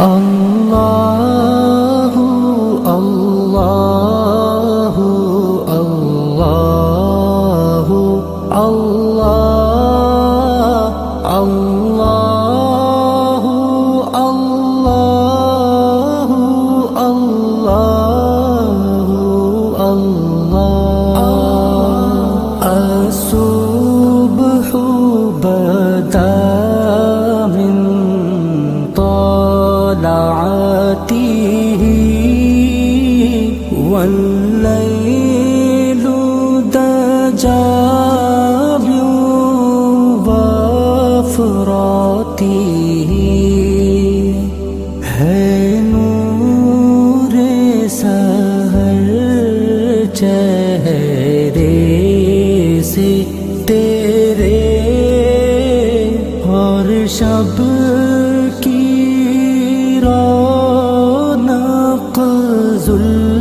اللہ اللہ اللہ اللہ اللہ اللہ اللہ اللہ الصبح بدا من طلعته والليل دجى بوفراته ہے نور سحر چہرے سے تیرے اور شب کی رونق ظلمت